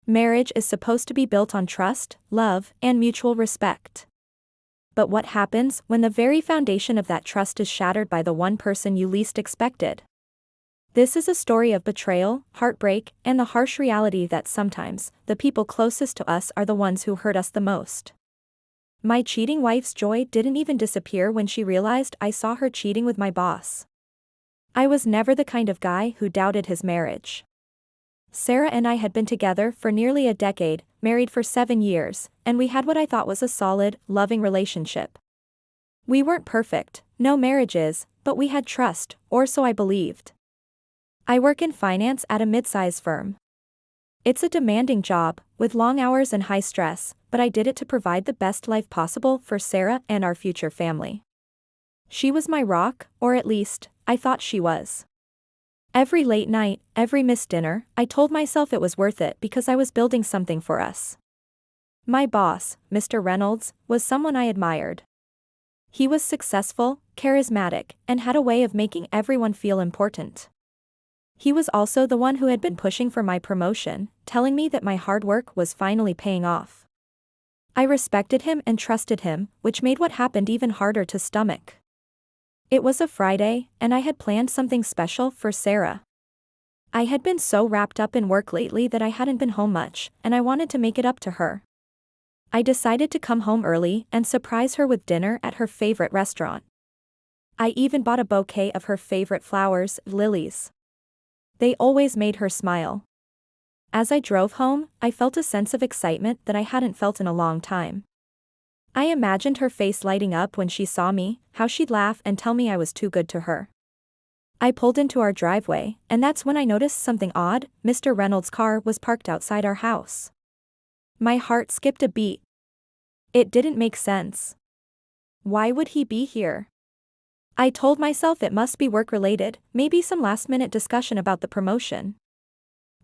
Marriage is supposed to be built on trust, love, and mutual respect. But what happens when the very foundation of that trust is shattered by the one person you least expected? This is a story of betrayal, heartbreak, and the harsh reality that sometimes, the people closest to us are the ones who hurt us the most. My cheating wife's joy didn't even disappear when she realized I saw her cheating with my boss. I was never the kind of guy who doubted his marriage. Sarah and I had been together for nearly a decade, married for 7 years, and we had what I thought was a solid, loving relationship. We weren't perfect, no marriage is, but we had trust, or so I believed. I work in finance at a mid-size firm. It's a demanding job, with long hours and high stress, but I did it to provide the best life possible for Sarah and our future family. She was my rock, or at least, I thought she was. Every late night, every missed dinner, I told myself it was worth it because I was building something for us. My boss, Mr. Reynolds, was someone I admired. He was successful, charismatic, and had a way of making everyone feel important. He was also the one who had been pushing for my promotion, telling me that my hard work was finally paying off. I respected him and trusted him, which made what happened even harder to stomach. It was a Friday, and I had planned something special for Sarah. I had been so wrapped up in work lately that I hadn't been home much, and I wanted to make it up to her. I decided to come home early and surprise her with dinner at her favorite restaurant. I even bought a bouquet of her favorite flowers, lilies. They always made her smile. As I drove home, I felt a sense of excitement that I hadn't felt in a long time. I imagined her face lighting up when she saw me, how she'd laugh and tell me I was too good to her. I pulled into our driveway, and that's when I noticed something odd. Mr. Reynolds' car was parked outside our house. My heart skipped a beat. It didn't make sense. Why would he be here? I told myself it must be work-related, maybe some last-minute discussion about the promotion.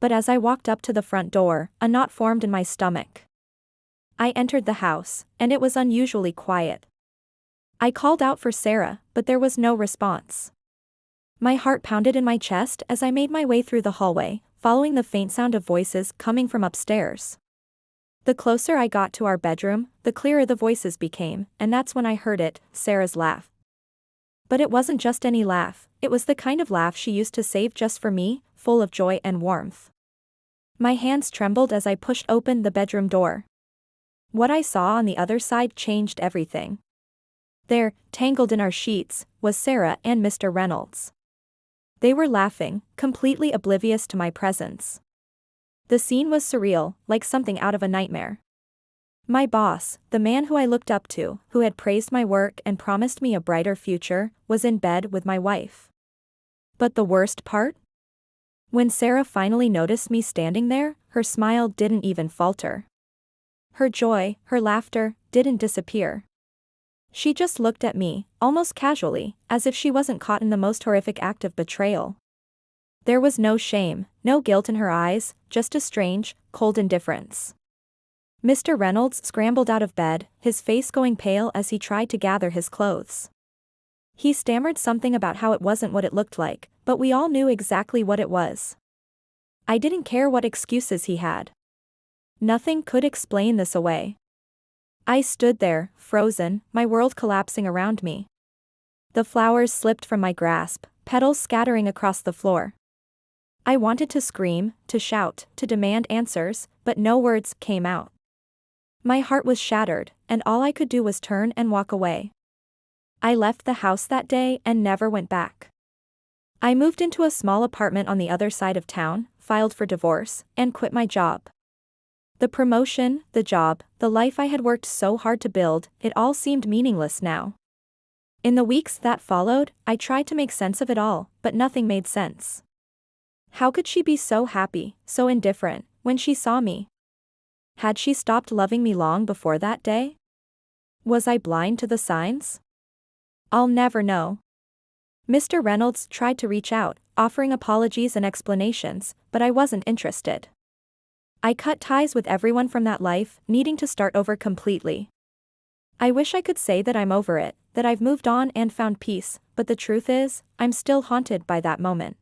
But as I walked up to the front door, a knot formed in my stomach. I entered the house, and it was unusually quiet. I called out for Sarah, but there was no response. My heart pounded in my chest as I made my way through the hallway, following the faint sound of voices coming from upstairs. The closer I got to our bedroom, the clearer the voices became, and that's when I heard it, Sarah's laugh. But it wasn't just any laugh, it was the kind of laugh she used to save just for me, full of joy and warmth. My hands trembled as I pushed open the bedroom door. What I saw on the other side changed everything. There, tangled in our sheets, was Sarah and Mr. Reynolds. They were laughing, completely oblivious to my presence. The scene was surreal, like something out of a nightmare. My boss, the man who I looked up to, who had praised my work and promised me a brighter future, was in bed with my wife. But the worst part? When Sarah finally noticed me standing there, her smile didn't even falter. Her joy, her laughter, didn't disappear. She just looked at me, almost casually, as if she wasn't caught in the most horrific act of betrayal. There was no shame, no guilt in her eyes, just a strange, cold indifference. Mr. Reynolds scrambled out of bed, his face going pale as he tried to gather his clothes. He stammered something about how it wasn't what it looked like, but we all knew exactly what it was. I didn't care what excuses he had. Nothing could explain this away. I stood there, frozen, my world collapsing around me. The flowers slipped from my grasp, petals scattering across the floor. I wanted to scream, to shout, to demand answers, but no words came out. My heart was shattered, and all I could do was turn and walk away. I left the house that day and never went back. I moved into a small apartment on the other side of town, filed for divorce, and quit my job. The promotion, the job, the life I had worked so hard to build, it all seemed meaningless now. In the weeks that followed, I tried to make sense of it all, but nothing made sense. How could she be so happy, so indifferent, when she saw me? Had she stopped loving me long before that day? Was I blind to the signs? I'll never know. Mr. Reynolds tried to reach out, offering apologies and explanations, but I wasn't interested. I cut ties with everyone from that life, needing to start over completely. I wish I could say that I'm over it, that I've moved on and found peace, but the truth is, I'm still haunted by that moment.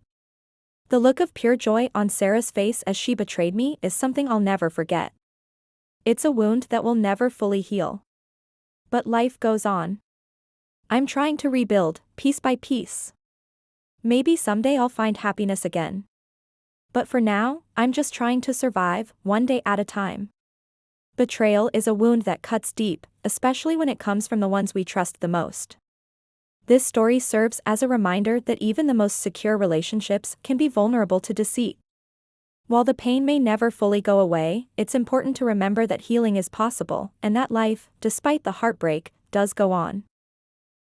The look of pure joy on Sarah's face as she betrayed me is something I'll never forget. It's a wound that will never fully heal. But life goes on. I'm trying to rebuild, piece by piece. Maybe someday I'll find happiness again. But for now, I'm just trying to survive, one day at a time. Betrayal is a wound that cuts deep, especially when it comes from the ones we trust the most. This story serves as a reminder that even the most secure relationships can be vulnerable to deceit. While the pain may never fully go away, it's important to remember that healing is possible, and that life, despite the heartbreak, does go on.